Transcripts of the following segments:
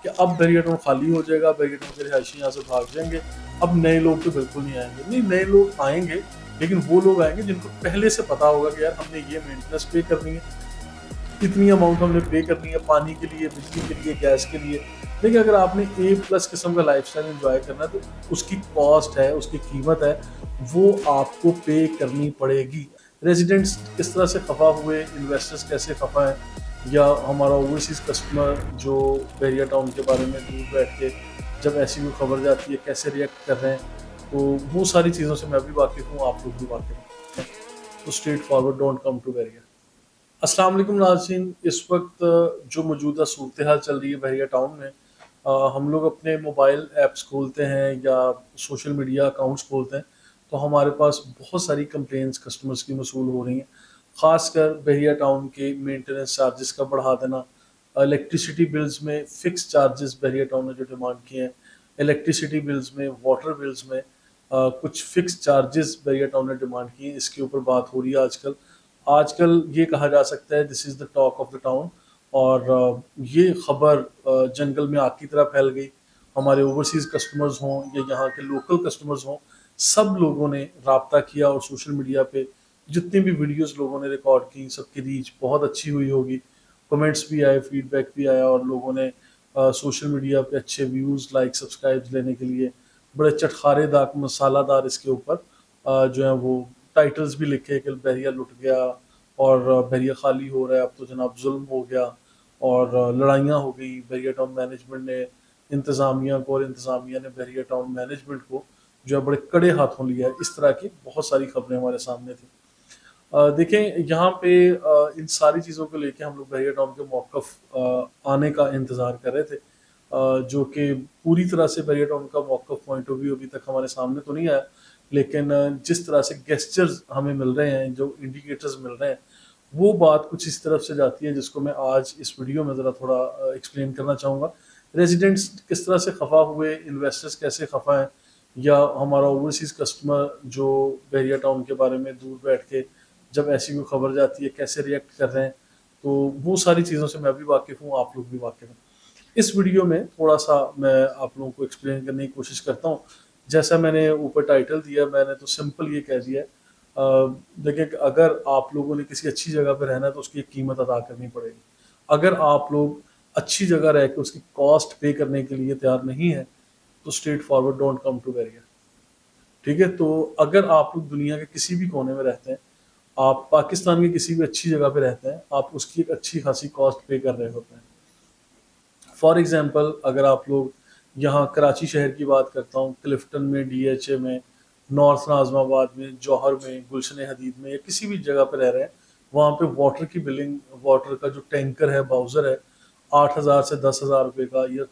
कि अब बहरिया टाउन खाली हो जाएगा, बहरिया टाउन के रिहायशी यहाँ से भाग जाएंगे, अब नए लोग तो बिल्कुल नहीं आएंगे। नहीं, नए लोग आएंगे, लेकिन वो लोग आएंगे जिनको पहले से पता होगा कि यार हमने ये मेंटेनेंस पे करनी है, इतनी अमाउंट हमने पे करनी है पानी के लिए, बिजली के लिए, गैस के लिए। देखिए, अगर आपने ए प्लस किस्म का लाइफस्टाइल एंजॉय करना है तो उसकी कॉस्ट है, उसकी कीमत है, वो आपको पे करनी पड़ेगी। रेजिडेंट्स किस तरह से खफा हुए, इन्वेस्टर्स कैसे खफा हैं, या हमारा ओवरसीज कस्टमर जो बहरिया टाउन के बारे में दूर बैठ के जब ऐसी कोई खबर जाती है कैसे रिएक्ट कर रहे हैं, तो वो सारी चीज़ों से मैं भी वाकिफ़ हूँ, आप लोग भी वाकिफ़ हैं। तो straightforward, don't come to बहरिया। अस्सलाम वालेकुम नाज़रीन, इस वक्त जो मौजूदा सूरत हाल चल रही है बहरिया टाउन में, हम लोग अपने मोबाइल ऐप्स खोलते हैं या सोशल मीडिया अकाउंट्स खोलते हैं तो हमारे पास बहुत सारी कंप्लेंट्स कस्टमर्स की मसूल हो रही हैं। ख़ासकर बहरिया टाउन के मेंटेनेंस चार्जेस का बढ़ा देना, इलेक्ट्रिसिटी बिल्स में फ़िक्स चार्जेस बहरिया टाउन ने जो डिमांड किए हैं, इलेक्ट्रिसिटी बिल्स में, वाटर बिल्स में कुछ फ़िक्स चार्जेस बहरिया टाउन ने डिमांड किए हैं। इसके ऊपर बात हो रही है आजकल। आजकल ये कहा जा सकता है this is the talk of the town, और ये खबर जंगल में आग की तरह फैल गई। हमारे ओवरसीज़ कस्टमर्स हों या यहाँ के लोकल कस्टमर्स हों, सब लोगों ने राब्ता किया और सोशल मीडिया पे जितनी भी वीडियोस लोगों ने रिकॉर्ड की, सबकी रीच बहुत अच्छी हुई होगी। कमेंट्स भी आए, फीडबैक भी आया, और लोगों ने सोशल मीडिया पे अच्छे व्यूज़, लाइक, सब्सक्राइब्स लेने के लिए बड़े चटखारेदार, मसालादार इसके ऊपर जो है वो टाइटल्स भी लिखे कि बहरिया लुट गया और बहरिया खाली हो रहा है, अब तो जनाब जुल्म हो गया और लड़ाइयाँ हो गई। बहरिया टाउन मैनेजमेंट ने इंतज़ामिया को, और इंतज़ामिया ने बहरिया टाउन मैनेजमेंट को जो है बड़े कड़े हाथों लिया है। इस तरह की बहुत सारी खबरें हमारे सामने थी। देखें, यहाँ पे इन सारी चीज़ों को लेके हम लोग बहरिया टाउन के मौक़िफ़ आने का इंतज़ार कर रहे थे, जो कि पूरी तरह से बहरिया टाउन का मौक़िफ़ पॉइंट ऑफ व्यू अभी तक हमारे सामने तो नहीं आया, लेकिन जिस तरह से गेस्चर्स हमें मिल रहे हैं, जो इंडिकेटर्स मिल रहे हैं, वो बात कुछ इस तरफ से जाती है जिसको मैं आज इस वीडियो में ज़रा थोड़ा एक्सप्लेन करना चाहूँगा। रेजिडेंट्स किस तरह से खफा हुए, इन्वेस्टर्स कैसे खफा हैं, या हमारा ओवरसीज़ कस्टमर जो बहरिया टाउन के बारे में दूर बैठ के जब ऐसी कोई खबर जाती है कैसे रिएक्ट कर रहे हैं, तो वो सारी चीज़ों से मैं भी वाकिफ़ हूँ, आप लोग भी वाकिफ़ हैं। इस वीडियो में थोड़ा-सा मैं आप लोगों को एक्सप्लेन करने की कोशिश करता हूँ। जैसा मैंने ऊपर टाइटल दिया, मैंने तो सिंपल ये कह दिया है, देखिए, अगर आप लोगों ने किसी अच्छी जगह पे रहना है तो उसकी एक कीमत अदा करनी पड़ेगी। अगर आप लोग अच्छी जगह रह के उसकी कॉस्ट पे करने के लिए तैयार नहीं हैं, तो straightforward, don't come to बहरिया। ठीक है? तो अगर आप लोग दुनिया के किसी भी कोने में रहते हैं, आप पाकिस्तान की किसी भी अच्छी जगह पे रहते हैं, आप उसकी एक अच्छी खासी कॉस्ट पे कर रहे होते हैं। फॉर एग्जांपल, अगर आप लोग यहाँ कराची शहर की बात करता हूँ, क्लिफ्टन में, डीएचए में, नॉर्थ नाज़िमाबाद में, जौहर में, गुलशन हदीद में, या किसी भी जगह पे रह रहे हैं, वहाँ पे वाटर की बिलिंग, वाटर का जो टैंकर है, बाउज़र है, 8,000 से 10,000 रुपये का, या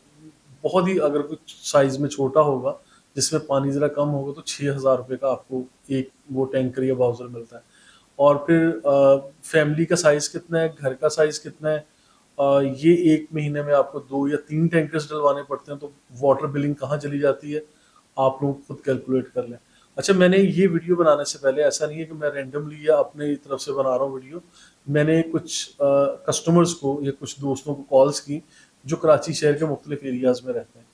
बहुत ही अगर कुछ साइज़ में छोटा होगा जिसमें पानी ज़रा कम होगा तो 6,000 रुपये का आपको एक वो टैंकर या बाउज़र मिलता है। और फिर फैमिली का साइज़ कितना है, घर का साइज़ कितना है, ये 1 महीने में आपको 2 या 3 टैंकर्स डलवाने पड़ते हैं, तो वाटर बिलिंग कहाँ चली जाती है, आप लोग खुद कैलकुलेट कर लें। अच्छा, मैंने ये वीडियो बनाने से पहले, ऐसा नहीं है कि मैं रैंडमली या अपनी तरफ से बना रहा हूँ वीडियो, मैंने कुछ कस्टमर्स को या कुछ दोस्तों को कॉल्स की जो कराची शहर के मुख्तलिफ एरियाज़ में रहते हैं,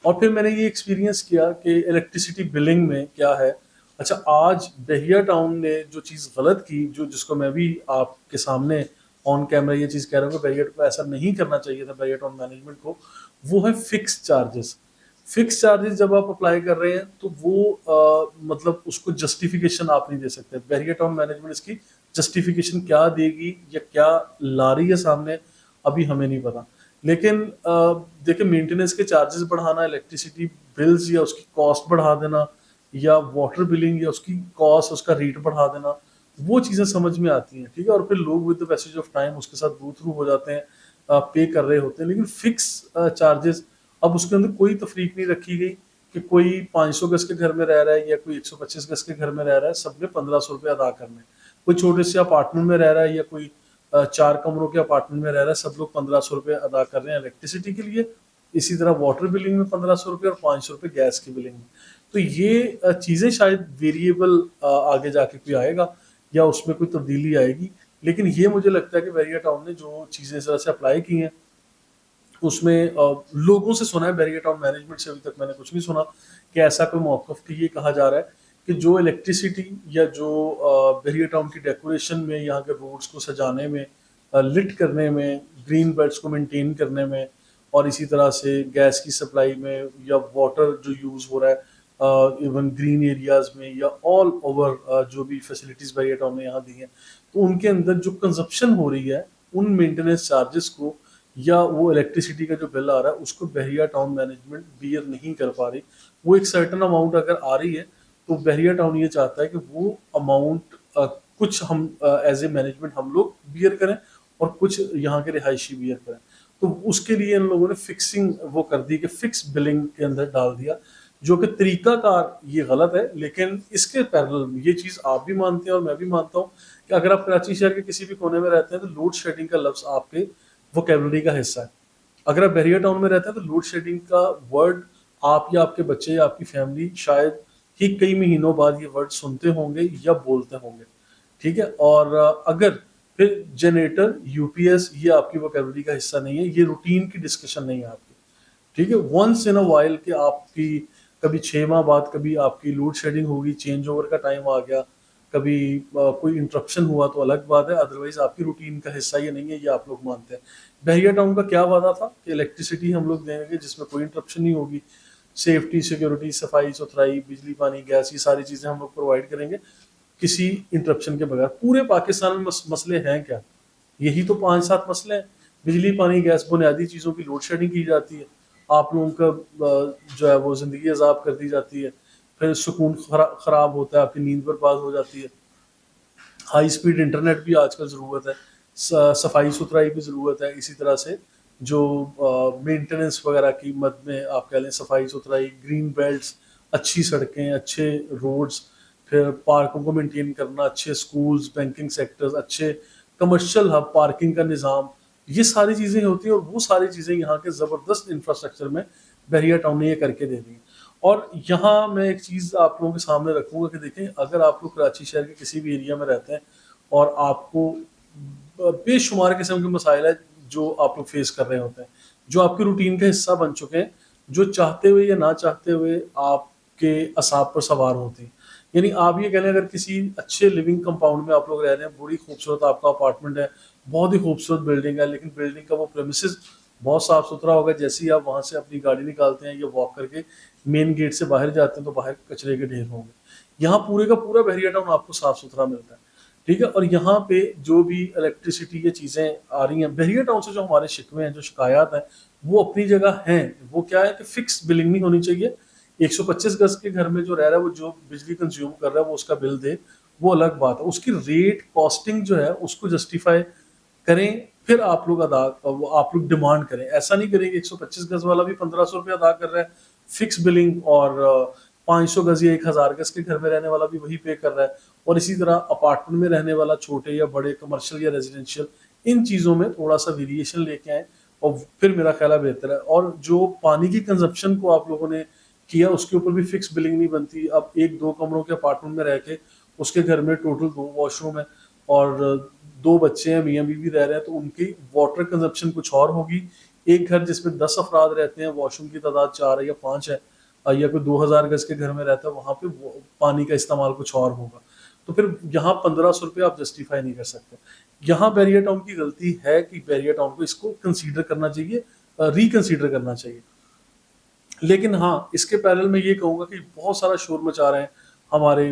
और फिर मैंने ये एक्सपीरियंस किया कि इलेक्ट्रिसिटी बिलिंग में क्या है। अच्छा, आज बहरिया टाउन ने जो चीज़ गलत की, जो जिसको मैं भी आपके सामने ऑन कैमरा ये चीज़ कह रहा हूँ कि बहरिया को ऐसा नहीं करना चाहिए था, बहरिया टाउन मैनेजमेंट को, वो है फिक्स चार्जेस। फिक्स चार्जेस जब आप अप्लाई कर रहे हैं तो वो मतलब उसको जस्टिफिकेशन आप नहीं दे सकते। बहरिया टाउन मैनेजमेंट इसकी जस्टिफिकेशन क्या देगी या क्या ला रही है सामने, अभी हमें नहीं पता। लेकिन देखिए, मेंटेनेंस के चार्जेस बढ़ाना, इलेक्ट्रिसिटी बिल्स या उसकी कॉस्ट बढ़ा देना, या वाटर बिलिंग या उसकी कॉस्ट, उसका रेट बढ़ा देना, वो चीज़ें समझ में आती हैं, ठीक है? और फिर लोग with the passage of time उसके साथ गो थ्रू हो जाते हैं, पे कर रहे होते हैं। लेकिन फिक्स चार्जेस, अब उसके अंदर कोई तफरीक नहीं रखी गई कि कोई 500 गज के घर में रह रहा है या कोई 125 गज के घर में रह रहा है, सबने 1500 रुपये अदा करने हैं। कोई छोटे से अपार्टमेंट में रह रहा है या कोई 4 कमरों के अपार्टमेंट में रह रहा है, सब लोग 1500 रुपये अदा कर रहे हैं इलेक्ट्रिसिटी के लिए। इसी तरह वाटर बिलिंग में 1500 रुपये और 500 रुपये गैस की बिलिंग में। तो ये चीज़ें शायद वेरिएबल आगे जाके कोई आएगा या उसमें कोई तब्दीली आएगी, लेकिन ये मुझे लगता है कि बहरिया टाउन ने जो चीज़ें इस तरह से अप्लाई की हैं, उसमें लोगों से सुना है, बैरियर टाउन मैनेजमेंट से अभी तक मैंने कुछ नहीं सुना कि ऐसा कोई मौक़िफ़ कि ये कहा जा रहा है कि जो इलेक्ट्रिसिटी या जो बैरियर टाउन की डेकोरेशन में, यहाँ के रोड्स को सजाने में, लिट करने में, ग्रीन बेल्ट्स को मेंटेन करने में, और इसी तरह से गैस की सप्लाई में या वाटर जो यूज़ हो रहा है इवन ग्रीन एरियाज़ में या ऑल ओवर जो भी फैसिलिटीज़ बैरियर टाउन ने यहाँ दी हैं, तो उनके अंदर जो कंजप्शन हो रही है उन मेंटेनेंस चार्जेस को या वो इलेक्ट्रिसिटी का जो बिल आ रहा है उसको बहरिया टाउन मैनेजमेंट बियर नहीं कर पा रही। वो एक सर्टेन अमाउंट अगर आ रही है तो बहरिया टाउन ये चाहता है कि वो अमाउंट कुछ हम एज ए मैनेजमेंट हम लोग बियर करें और कुछ यहाँ के रिहायशी बियर करें। तो उसके लिए इन लोगों ने फिक्सिंग वो कर दी कि फिक्स बिलिंग के अंदर डाल दिया, जो कि तरीकाकार ये गलत है। लेकिन इसके पैरेलल ये चीज़ आप भी मानते हैं और मैं भी मानता हूँ कि अगर आप कराची शहर के किसी भी कोने में रहते हैं तो लोड शेडिंग का लफ्ज़ आपके वोकेबलरी का हिस्सा है। अगर आप बहरिया टाउन में रहते हैं तो लोड शेडिंग का वर्ड आप या आपके बच्चे या आपकी फैमिली शायद ही कई महीनों बाद ये वर्ड सुनते होंगे या बोलते होंगे, ठीक है। और अगर फिर जनरेटर, यूपीएस ये आपकी वोकेबलरी का हिस्सा नहीं है, ये रूटीन की डिस्कशन नहीं है आपकी, ठीक है। वंस इन अ वाइल कि आपकी कभी 6 माह बाद कभी आपकी लोड शेडिंग होगी, चेंज ओवर का टाइम आ गया, कभी कोई इंटरप्शन हुआ तो अलग बात है, अदरवाइज आपकी रूटीन का हिस्सा ये नहीं है, ये आप लोग मानते हैं। बहरिया टाउन का क्या वादा था कि इलेक्ट्रिसिटी हम लोग देंगे जिसमें कोई इंटरप्शन नहीं होगी, सेफ्टी, सिक्योरिटी, सफाई सुथराई, बिजली, पानी, गैस, ये सारी चीज़ें हम लोग प्रोवाइड करेंगे किसी इंटरप्शन के बगैर। पूरे पाकिस्तान में मसले हैं क्या? यही तो 5-7 मसले हैं। बिजली, पानी, गैस, बुनियादी चीज़ों की लोड शेडिंग की जाती है, आप लोगों का जो है वो ज़िंदगी अज़ाब कर दी जाती है, फिर सुकून ख़राब होता है, आपकी नींद बर्बाद हो जाती है। हाई स्पीड इंटरनेट भी आजकल ज़रूरत है, सफाई सुथराई भी ज़रूरत है, इसी तरह से जो मेंटेनेंस वगैरह की मद में आप कह लें सफाई सुथराई, ग्रीन बेल्ट्स, अच्छी सड़कें, अच्छे रोड्स, फिर पार्कों को मेंटेन करना, अच्छे स्कूल्स, बैंकिंग सेक्टर्स, अच्छे कमर्शियल हब, पार्किंग का निज़ाम, ये सारी चीज़ें होती हैं और वो सारी चीज़ें यहाँ के ज़बरदस्त इंफ्रास्ट्रक्चर में बहरिया टाउन ने ये करके दे दी। और यहाँ मैं एक चीज़ आप लोगों के सामने रखूँगा कि देखें, अगर आप लोग कराची शहर के किसी भी एरिया में रहते हैं और आपको बेशुमार किस्म के मसाइल है जो आप लोग फेस कर रहे होते हैं, जो आपकी रूटीन का हिस्सा बन चुके हैं, जो चाहते हुए या ना चाहते हुए आपके असाब पर सवार होते हैं। यानी आप ये कह लें, अगर किसी अच्छे लिविंग कंपाउंड में आप लोग रह रहे हैं, बड़ी खूबसूरत आपका अपार्टमेंट है, बहुत ही खूबसूरत बिल्डिंग है, लेकिन बिल्डिंग का वो प्रेमिसेस बहुत साफ सुथरा होगा, जैसे ही आप वहाँ से अपनी गाड़ी निकालते हैं या वॉक करके मेन गेट से बाहर जाते हैं तो बाहर कचरे के ढेर होंगे। यहाँ पूरे का पूरा बहरिया टाउन आपको साफ सुथरा मिलता है, ठीक है। और यहाँ पे जो भी इलेक्ट्रिसिटी ये चीज़ें आ रही हैं बहरिया टाउन से, जो हमारे शिकवे हैं, जो शिकायत हैं, वो अपनी जगह हैं। वो क्या है कि फिक्स बिलिंग नहीं होनी चाहिए। 125 गज के घर में जो रह रहा है, वो जो बिजली कंज्यूम कर रहा है वो उसका बिल दे, वो अलग बात है। उसकी रेट कॉस्टिंग जो है उसको जस्टिफाई करें, फिर आप लोग आप लोग डिमांड करें। ऐसा नहीं करें कि 125 गज वाला भी 1500 रुपये अदा कर रहा है फिक्स बिलिंग, और 500 गज या 1000 गज के घर में रहने वाला भी वही पे कर रहा है, और इसी तरह अपार्टमेंट में रहने वाला छोटे या बड़े कमर्शियल या रेजिडेंशियल, इन चीज़ों में थोड़ा सा वेरिएशन लेके आए और फिर मेरा ख्याल है बेहतर है। और जो पानी की कंजप्शन को आप लोगों ने किया उसके ऊपर भी फिक्स बिलिंग नहीं बनती। अब 1-2 कमरों के अपार्टमेंट में रह के उसके घर में टोटल 2 वॉशरूम है और 2 बच्चे हैं, मियाँ बीवी रह रहे हैं, तो उनकी वाटर कंजप्शन कुछ और होगी। एक घर जिसमें 10 अफराद रहते हैं, वॉशरूम की तादाद 4 है या 5 है, या कोई 2000 गज के घर में रहता है, वहाँ पे पानी का इस्तेमाल कुछ और होगा। तो फिर यहाँ 1500 रुपये आप जस्टिफाई नहीं कर सकते। यहाँ बैरियर टाउन की गलती है कि बैरियर टाउन को इसको कंसीडर करना चाहिए, रिकंसीडर करना चाहिए। लेकिन हाँ, इसके पैरेलल में ये कहूँगा कि बहुत सारा शोर मचा रहे हैं हमारे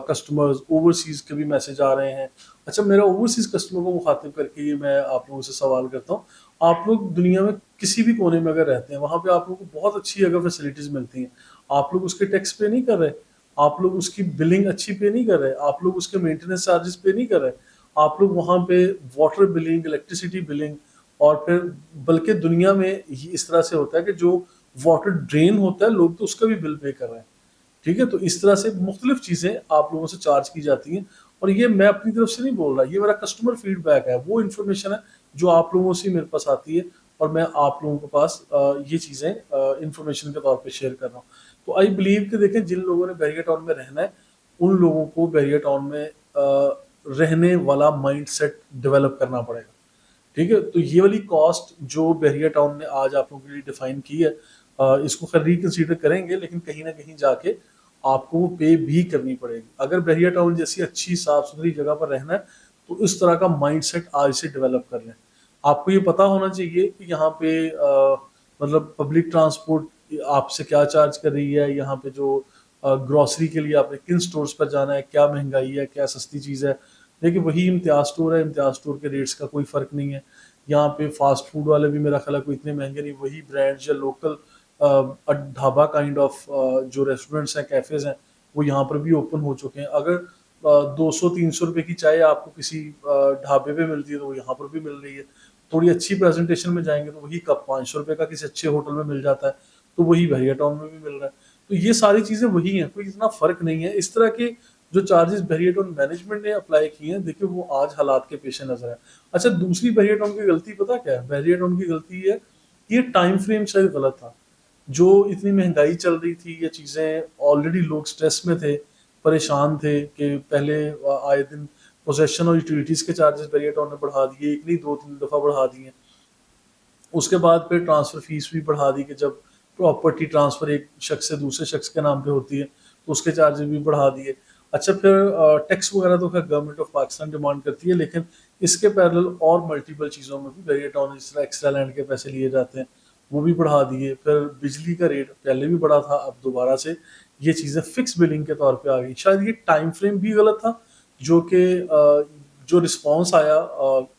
कस्टमर्स, ओवरसीज़ के भी मैसेज आ रहे हैं। अच्छा, मेरा ओवरसीज़ कस्टमर को मुखातिब करके ये मैं आप लोगों से सवाल करता हूँ, आप लोग दुनिया में किसी भी कोने में अगर रहते हैं, वहाँ पे आप लोगों को बहुत अच्छी अगर फैसिलिटीज़ मिलती हैं, आप लोग उसके टैक्स पे नहीं कर रहे, आप लोग उसकी बिलिंग अच्छी पे नहीं कर रहे, आप लोग उसके मेंटेनेंस चार्जेस पे नहीं कर रहे, आप लोग वहाँ पे वाटर बिलिंग, इलेक्ट्रिसिटी बिलिंग, और फिर बल्कि दुनिया में ये इस तरह से होता है कि जो वाटर ड्रेन होता है, लोग तो उसका भी बिल पे कर रहे हैं, ठीक है। तो इस तरह से मुख्तलिफ चीज़ें आप लोगों से चार्ज की जाती हैं, और ये मैं अपनी तरफ से नहीं बोल रहा, ये मेरा कस्टमर फीडबैक है, वो इन्फॉर्मेशन है जो आप लोगों से मेरे पास आती है और मैं आप लोगों के पास ये चीज़ें इन्फॉर्मेशन के तौर पे शेयर कर रहा हूँ। तो आई बिलीव कि देखें, जिन लोगों ने बैरियर टाउन में रहना है, उन लोगों को बैरियर टाउन में रहने वाला माइंड सेट डेवलप करना पड़ेगा, ठीक है, तो ये वाली कॉस्ट जो बहरिया टाउन ने आज आप लोगों के लिए डिफाइन की है, इसको खैर रिकंसीडर करेंगे, लेकिन कहीं ना कहीं जाके आपको वो पे भी करनी पड़ेगी। अगर बहरिया टाउन जैसी अच्छी साफ सुथरी जगह पर रहना है तो इस तरह का माइंडसेट आज से डेवलप कर लें। आपको ये पता होना चाहिए कि यहाँ पे मतलब पब्लिक ट्रांसपोर्ट आपसे क्या चार्ज कर रही है, यहाँ पे जो ग्रोसरी के लिए आपने किन स्टोर्स पर जाना है, क्या महंगाई है, क्या सस्ती चीज़ है। देखिए वही इम्तियाज स्टोर है, इम्तियाज स्टोर के रेट्स का कोई फ़र्क नहीं है। यहाँ पे फास्ट फूड वाले भी मेरा ख्याल है कोई इतने महंगे नहीं, वही ब्रांड्स या लोकल ढाबा काइंड ऑफ जो रेस्टोरेंट्स हैं, कैफ़ेज़ हैं, वो यहाँ पर भी ओपन हो चुके हैं। अगर 200-300 रुपए की चाय आपको किसी ढाबे पे मिलती है तो वो यहाँ पर भी मिल रही है। थोड़ी अच्छी प्रेजेंटेशन में जाएंगे तो वही कप 500 रुपए का किसी अच्छे होटल में मिल जाता है, तो वही बहरिया टाउन में भी मिल रहा है। तो ये सारी चीज़ें वही हैं, कोई इतना फ़र्क नहीं है। इस तरह के जो चार्जेस बहरिया टाउन मैनेजमेंट ने अप्लाई किए हैं, देखिए वो आज हालात के पेश नज़र है। अच्छा, दूसरी बहरिया टाउन की गलती पता क्या है? बहरिया टाउन की गलती है कि ये टाइम फ्रेम शायद गलत था। जो इतनी महंगाई चल रही थी, ये चीज़ें ऑलरेडी लोग स्ट्रेस में थे, परेशान थे कि पहले आए दिन पोजेशन और यूटिलिटीज़ के चार्जेस बहरिया टाउन ने बढ़ा दिए, एक नहीं 2-3 दफ़ा बढ़ा दिए। उसके बाद फिर ट्रांसफ़र फीस भी बढ़ा दी कि जब प्रॉपर्टी ट्रांसफ़र एक शख्स से दूसरे शख्स के नाम पे होती है तो उसके चार्जेस भी बढ़ा दिए। अच्छा, फिर टैक्स वगैरह तो खैर गवर्नमेंट ऑफ पाकिस्तान डिमांड करती है, लेकिन इसके पैरेलल और मल्टीपल चीज़ों में भी बहरिया टाउन जिस तरह एक्स्ट्रा लैंड के पैसे लिए जाते हैं वो भी बढ़ा दिए। फिर बिजली का रेट पहले भी बढ़ा था, अब दोबारा से ये चीज़ें फिक्स बिलिंग के तौर पे आ गई। शायद ये टाइम फ्रेम भी गलत था, जो कि जो रिस्पॉन्स आया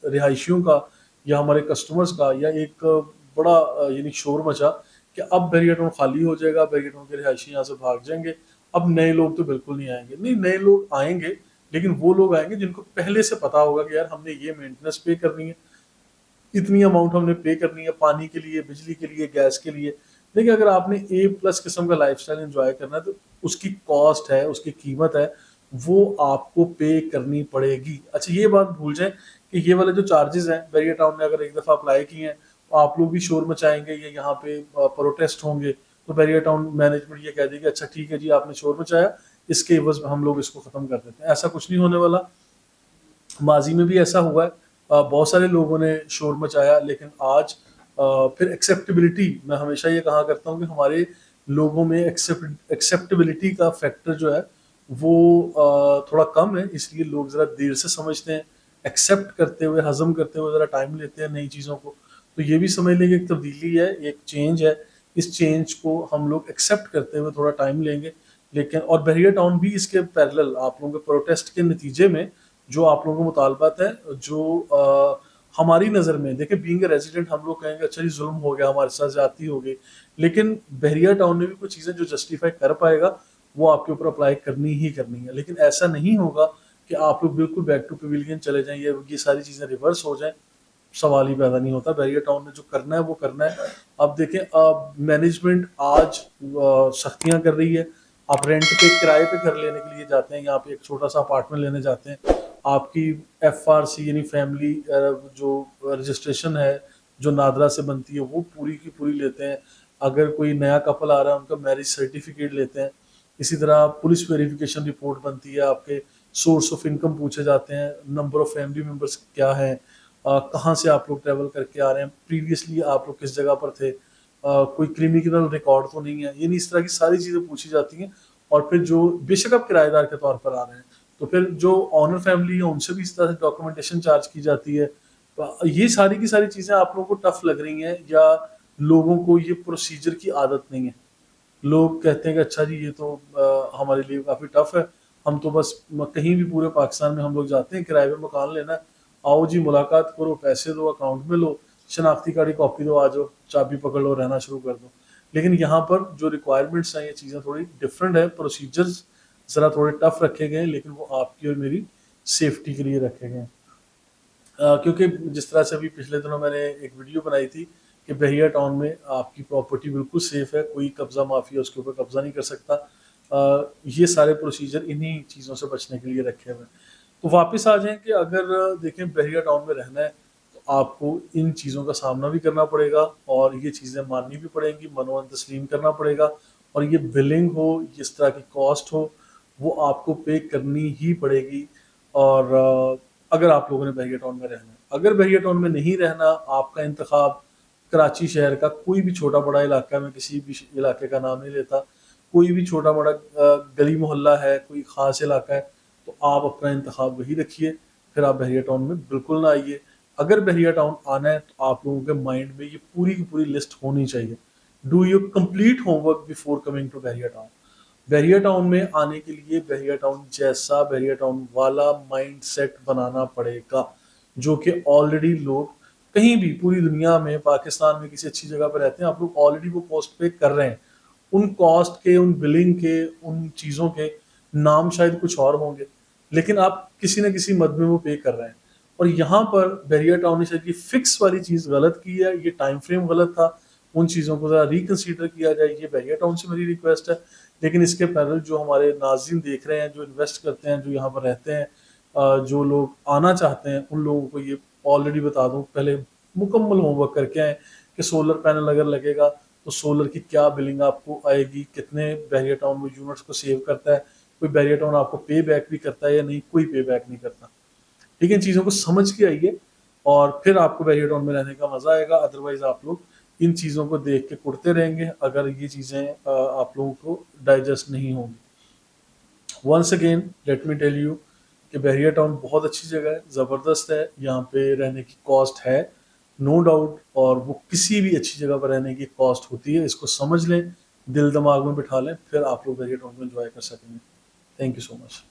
रिहायशियों का या हमारे कस्टमर्स का, या एक बड़ा यानी शोर मचा कि अब बहरिया टाउन खाली हो जाएगा, बहरिया टाउन के रिहायशी यहाँ से भाग जाएंगे, अब नए लोग तो बिल्कुल नहीं आएंगे। नहीं, नए लोग आएंगे, लेकिन वो लोग आएंगे जिनको पहले से पता होगा कि यार हमने ये मेंटेनेंस पे करनी है, इतनी अमाउंट हमने पे करनी है पानी के लिए, बिजली के लिए, गैस के लिए। देखिए अगर आपने ए प्लस किस्म का लाइफस्टाइल एंजॉय करना है तो उसकी कॉस्ट है, उसकी कीमत है, वो आपको पे करनी पड़ेगी। अच्छा, ये बात भूल जाए कि ये वाले जो चार्जेस हैं बहरिया टाउन ने अगर एक दफ़ा अप्लाई किए हैं तो आप लोग भी शोर मचाएंगे या यहाँ पे प्रोटेस्ट होंगे, तो बहरिया टाउन मैनेजमेंट ये कह देगी अच्छा ठीक है जी, आपने शोर मचाया, इसके एवज में हम लोग इसको ख़त्म कर देते हैं। ऐसा कुछ नहीं होने वाला। माजी में भी ऐसा हुआ है, बहुत सारे लोगों ने शोर मचाया, लेकिन आज फिर एक्सेप्टेबिलिटी, मैं हमेशा ये कहा करता हूँ कि हमारे लोगों में एक्सेप्टेबिलिटी का फैक्टर जो है वो थोड़ा कम है, इसलिए लोग ज़रा देर से समझते हैं। एक्सेप्ट करते हुए, हजम करते हुए ज़रा टाइम लेते हैं नई चीज़ों को। तो ये भी समझ लें कि एक तब्दीली है, एक चेंज है। इस चेंज को हम लोग एक्सेप्ट करते हुए थोड़ा टाइम लेंगे। लेकिन और बहरिया टाउन भी इसके पैरेलल आप लोगों के प्रोटेस्ट के नतीजे में जो आप लोगों के मुतालबात है, जो हमारी नज़र में देखिए बीइंग ए रेजिडेंट हम लोग कहेंगे अच्छा जी जुल्म हो गया, हमारे साथ ज्यादती हो गई, लेकिन बहरिया टाउन ने भी कुछ चीज़ें जो जस्टिफाई कर पाएगा वो आपके ऊपर अप्लाई करनी ही करनी है। लेकिन ऐसा नहीं होगा कि आप लोग बिल्कुल बैक टू पवेलियन चले जाएं, ये सारी चीज़ें रिवर्स हो जाएं, सवाल ही पैदा नहीं होता। बहरिया टाउन ने जो करना है वो करना है। अब देखें, अब मैनेजमेंट आज सख्तियाँ कर रही है। आप रेंट पे, किराए पे घर लेने के लिए जाते हैं, यहाँ पे एक छोटा सा अपार्टमेंट लेने जाते हैं, आपकी FRC यानी फैमिली जो रजिस्ट्रेशन है जो नादरा से बनती है वो पूरी की पूरी लेते हैं। अगर कोई नया कपल आ रहा है उनका मैरिज सर्टिफिकेट लेते हैं। इसी तरह पुलिस वेरिफिकेशन रिपोर्ट बनती है, आपके सोर्स ऑफ इनकम पूछे जाते हैं, नंबर ऑफ फैमिली मेम्बर्स क्या हैं, कहाँ से आप लोग ट्रैवल करके आ रहे हैं, प्रीवियसली आप लोग किस जगह पर थे, कोई क्रिमिनल रिकॉर्ड तो नहीं है, यानी इस तरह की सारी चीज़ें पूछी जाती हैं। और फिर जो बेशक आप किराएदार के तौर पर आ रहे हैं तो फिर जो ऑनर फैमिली है उनसे भी इस तरह से डॉक्यूमेंटेशन चार्ज की जाती है। तो ये सारी की सारी चीज़ें आप लोगों को टफ लग रही हैं, या लोगों को ये प्रोसीजर की आदत नहीं है। लोग कहते हैं कि अच्छा जी ये तो हमारे लिए काफ़ी टफ है, हम तो बस कहीं भी पूरे पाकिस्तान में हम लोग जाते हैं, किराए पे मकान लेना है, आओ जी मुलाकात करो, पैसे दो, अकाउंट में लो, शनाख्ती कार्ड की कॉपी दो, आ जाओ, चाबी पकड़ लो, रहना शुरू कर दो। लेकिन यहाँ पर जो रिक्वायरमेंट्स हैं ये चीज़ें थोड़ी डिफरेंट है, प्रोसीजर्स ज़रा थोड़े टफ रखे गए हैं, लेकिन वो आपकी और मेरी सेफ्टी के लिए रखे गए हैं। क्योंकि जिस तरह से अभी पिछले दिनों मैंने एक वीडियो बनाई थी कि बहरिया टाउन में आपकी प्रॉपर्टी बिल्कुल सेफ है, कोई कब्जा माफिया उसके ऊपर कब्जा नहीं कर सकता। ये सारे प्रोसीजर इन्हीं चीज़ों से बचने के लिए रखे हुए हैं। तो वापस आ जाएं कि अगर देखें बहरिया टाउन में रहना है तो आपको इन चीज़ों का सामना भी करना पड़ेगा और ये चीज़ें माननी भी पड़ेंगी, मनोवन तस्लीम करना पड़ेगा। और ये बिलिंग हो, इस तरह की कॉस्ट हो, वो आपको पे करनी ही पड़ेगी। और अगर आप लोगों ने बहरिया टाउन में रहना है अगर बहरिया टाउन में नहीं रहना, आपका इंतखाब कराची शहर का कोई भी छोटा बड़ा इलाका, मैं किसी भी इलाके का नाम नहीं लेता, कोई भी छोटा बड़ा गली मोहल्ला है, कोई ख़ास इलाका है, तो आप अपना इंतखाब वही रखिए, फिर आप बहरिया टाउन में बिल्कुल ना आइए। अगर बहरिया टाउन आना है तो आप लोगों के माइंड में ये पूरी की पूरी लिस्ट होनी चाहिए। Do your complete homework before coming to Bahria town. Bahria town में आने के लिए बहरिया टाउन जैसा बहरिया टाउन वाला माइंड सेट बनाना पड़ेगा, जो कि ऑलरेडी लोग कहीं भी पूरी दुनिया में, पाकिस्तान में किसी अच्छी जगह पर रहते हैं, आप लोग ऑलरेडी वो कॉस्ट पे कर रहे हैं। उन कॉस्ट के, उन बिलिंग के, उन चीज़ों के नाम शायद कुछ और होंगे, लेकिन आप किसी न किसी मद में वो पे कर रहे हैं। और यहाँ पर बहरिया टाउन ने शायद ये फिक्स वाली चीज़ गलत की है, ये टाइम फ्रेम गलत था, उन चीज़ों को ज़रा रिकन्सिडर किया जाए, ये बहरिया टाउन से मेरी रिक्वेस्ट है। लेकिन इसके पैरेलल जो हमारे नाज़रीन देख रहे हैं, जो इन्वेस्ट करते हैं, जो यहाँ पर रहते हैं, जो लोग आना चाहते हैं, उन लोगों को ये ऑलरेडी बता दूं, पहले मुकम्मल होमवर्क करके आए कि सोलर पैनल अगर लगेगा तो सोलर की क्या बिलिंग आपको आएगी, कितने बहरिया टाउन में यूनिट्स को सेव करता है, कोई बहरिया टाउन आपको पे बैक भी करता है या नहीं, कोई पे बैक नहीं करता। ठीक है, इन चीज़ों को समझ के आइए और फिर आपको बहरिया टाउन में रहने का मज़ा आएगा। अदरवाइज आप लोग इन चीज़ों को देख के कुड़ते रहेंगे अगर ये चीज़ें आप लोगों को डाइजेस्ट नहीं होंगी। Once again let me tell you कि बहरिया टाउन बहुत अच्छी जगह है, ज़बरदस्त है, यहाँ पे रहने की कॉस्ट है नो डाउट, और वो किसी भी अच्छी जगह पर रहने की कॉस्ट होती है, इसको समझ लें, दिल दिमाग में बिठा लें, फिर आप लोग बहरिया टाउन को एंजॉय कर सकेंगे। Thank you so much.